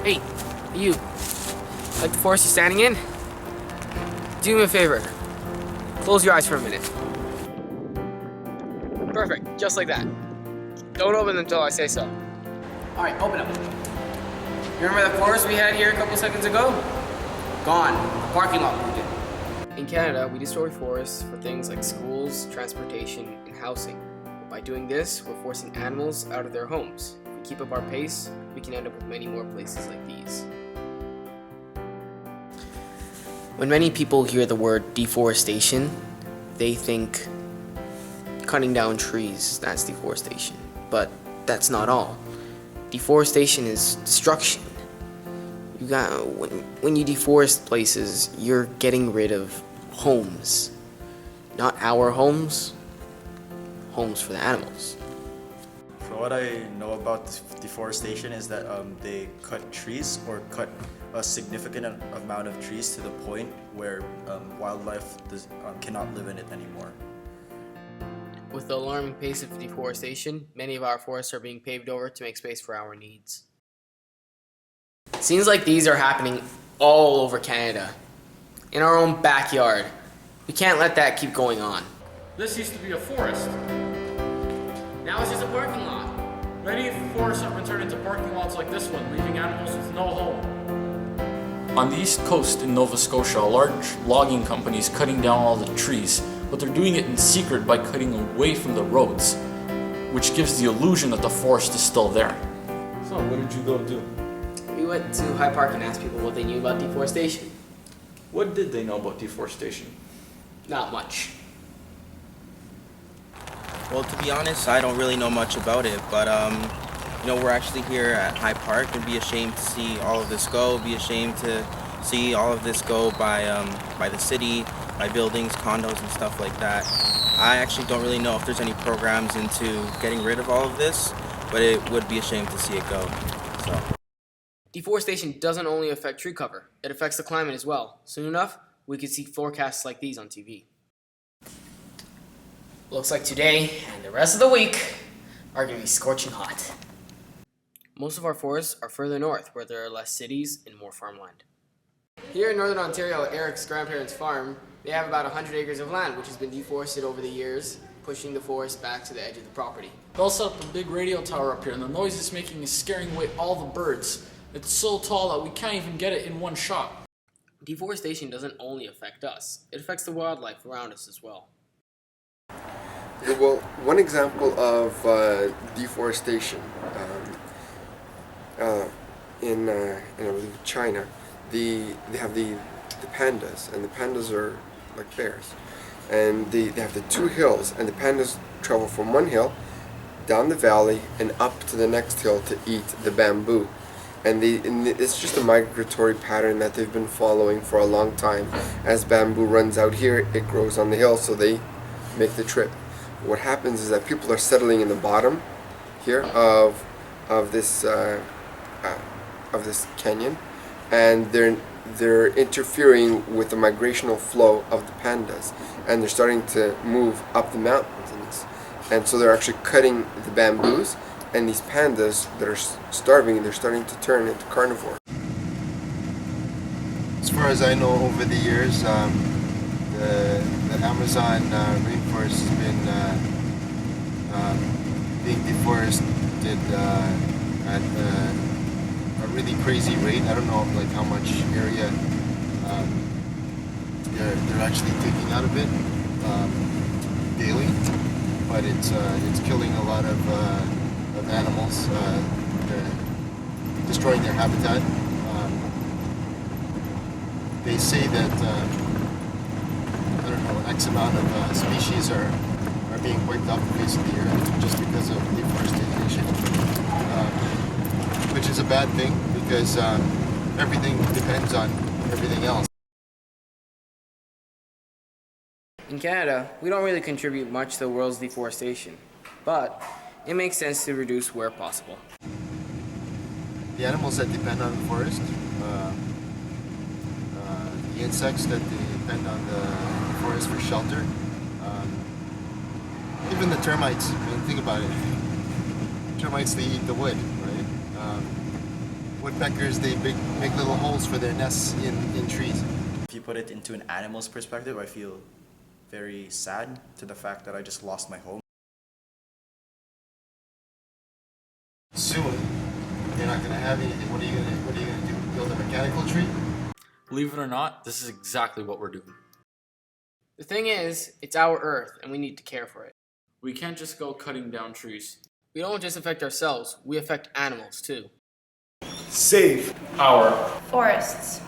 Hey, you. Like the forest you're standing in? Do me a favor. Close your eyes for a minute. Perfect, just like that. Don't open them until I say so. Alright, open them. You remember that forest we had here a couple seconds ago? Gone. Parking lot moved it. In Canada, we destroy forests for things like schools, transportation, and housing. By doing this, we're forcing animals out of their homes. If we keep up our pace, we can end up with many more places like these. When many people hear the word deforestation, they think cutting down trees, that's deforestation. But that's not all. Deforestation is destruction. When you deforest places, you're getting rid of homes. Not our homes, homes for the animals. From what I know about deforestation is that they cut trees or cut a significant amount of trees to the point where wildlife cannot live in it anymore. With the alarming pace of deforestation, many of our forests are being paved over to make space for our needs. Scenes like these are happening all over Canada, in our own backyard. We can't let that keep going on. This used to be a forest. Now it's just a parking lot. Many forests have been turned into parking lots like this one, leaving animals with no home. On the east coast in Nova Scotia, a large logging company is cutting down all the trees, but they're doing it in secret by cutting away from the roads, which gives the illusion that the forest is still there. So what did you go do? We went to High Park and asked people what they knew about deforestation. What did they know about deforestation? Not much. Well, to be honest, I don't really know much about it, but we're actually here at High Park and be ashamed to see all of this go, be ashamed to see all of this go by the city, by buildings, condos, and stuff like that. I actually don't really know if there's any programs into getting rid of all of this, but it would be a shame to see it go. So. Deforestation doesn't only affect tree cover, it affects the climate as well. Soon enough, we could see forecasts like these on TV. Looks like today and the rest of the week are going to be scorching hot. Most of our forests are further north, where there are less cities and more farmland. Here in Northern Ontario, at Eric's grandparents' farm, they have about 100 acres of land, which has been deforested over the years, pushing the forest back to the edge of the property. They'll set up a big radio tower up here, and the noise it's making is scaring away all the birds. It's so tall that we can't even get it in one shot. Deforestation doesn't only affect us, it affects the wildlife around us as well. Well, one example of deforestation in I believe China, they have the pandas, and the pandas are like bears, and they have the two hills, and the pandas travel from one hill down the valley and up to the next hill to eat the bamboo. And it's just a migratory pattern that they've been following for a long time. As bamboo runs out here, it grows on the hill, so they make the trip. What happens is that people are settling in the bottom here of this canyon, and they're interfering with the migrational flow of the pandas, and they're starting to move up the mountains, and so they're actually cutting the bamboos. And these pandas that are starving, they're starting to turn into carnivore. As far as I know, over the years, the Amazon rainforest has been being deforested at a really crazy rate. I don't know like how much area they're actually taking out of it daily, but it's killing a lot of animals, destroying their habitat. They say that I don't know, X amount of species are being wiped off the face of the earth just because of deforestation, which is a bad thing because everything depends on everything else. In Canada, we don't really contribute much to the world's deforestation, but it makes sense to reduce where possible. The animals that depend on the forest, the insects that depend on the forest for shelter, even the termites. I mean, think about it. Termites, they eat the wood, right? Woodpeckers, they make little holes for their nests in trees. If you put it into an animal's perspective, I feel very sad to the fact that I just lost my home. Soon, you're not going to have anything. What are you going to do? Build a mechanical tree? Believe it or not, this is exactly what we're doing. The thing is, it's our Earth, and we need to care for it. We can't just go cutting down trees. We don't just affect ourselves, we affect animals too. Save our forests.